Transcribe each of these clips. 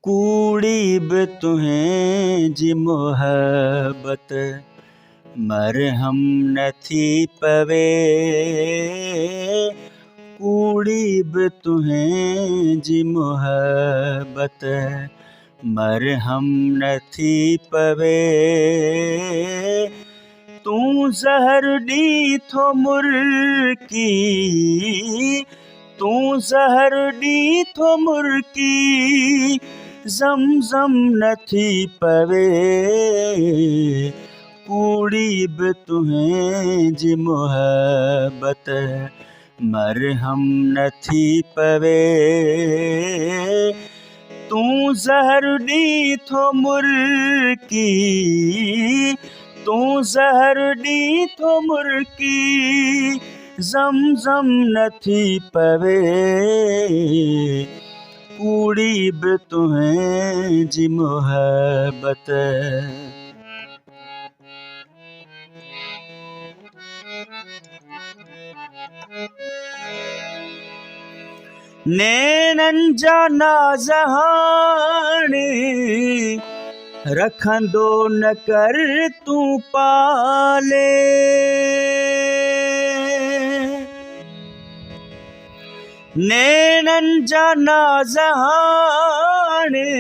कूड़ी बि तुहें जी मोहब्बत मरहम नथी पवे। कूड़ी बि तुहें जी मोहब्बत मरहम नथी पवे। तूं ज़हर ॾी थो मुर्की, तूं ज़हर ॾी थो मुर्की, ज़मज़म नथी पवे। कूड़ी बि तुहें जी मोहब्बत मरहम नथी पवे। तूं ज़हर ॾी थो मुर्की, तूं ज़हर ॾी थो मुर्की, ज़मज़म नथी पवे। कूड़ी बि तुहें जी मोहब्बत। नैनन जा नाज़ हाणे रखंदो न कर तूं पाले। नैनन जा नाज़ हाणे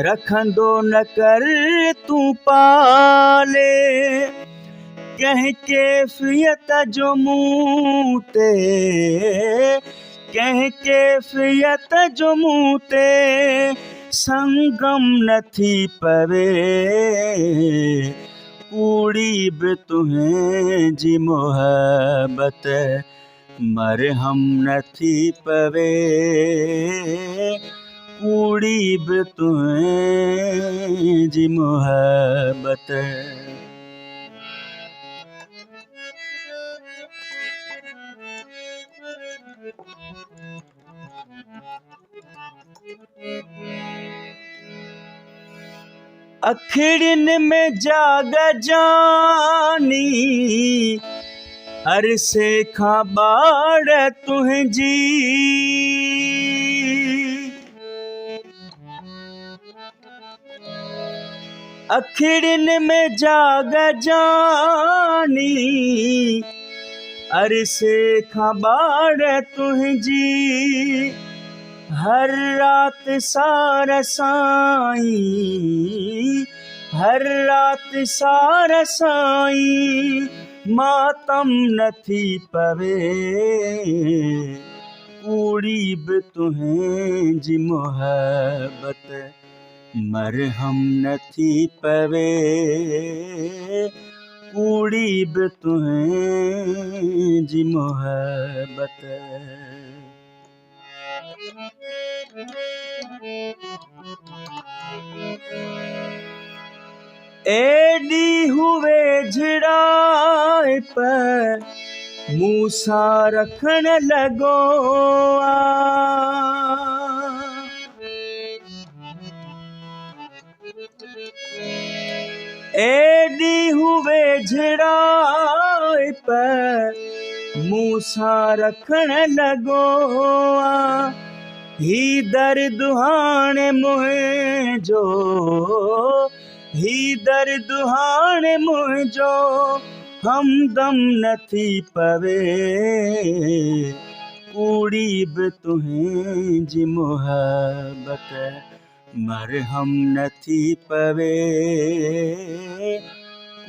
रखंदो न कर तूं पाले। कंहिं कैफ़ियत जो मूं ते, कंहिं कैफ़ियत जो मूं ते संगम नथी पवे। कूड़ी बि तुहें जी मोहब्बत मरहम नथी पवे। कूड़ी बि तुहें जी मोहब्बत। अखिड़ियुनि में जाग जानी, अरसे खां ॿाड़ तुंहिंजी। अखिड़ियुनि में जाग जानी, अरसे खां ॿाड़ तुंहिंजी। हर रात सार साईं, हर रात सार साईं, मातम नथी पवे। कूड़ी बि तुहें जी मोहब्बत मरहम नथी पवे। कूड़ी बि तुहें जी मोहब्बत। एडी हुए झिड़ाए पर मूसा रखण लगो आ। एडी हुए झिड़ाए पर मूसा रखण लगो आ। ही दर्द हाणे मुंहिंजो, ही दर्द हाणे मुंहिंजो हमदम नथी पवे। कूड़ी बि तुहें जी मोहब्बत मरहम नथी पवे।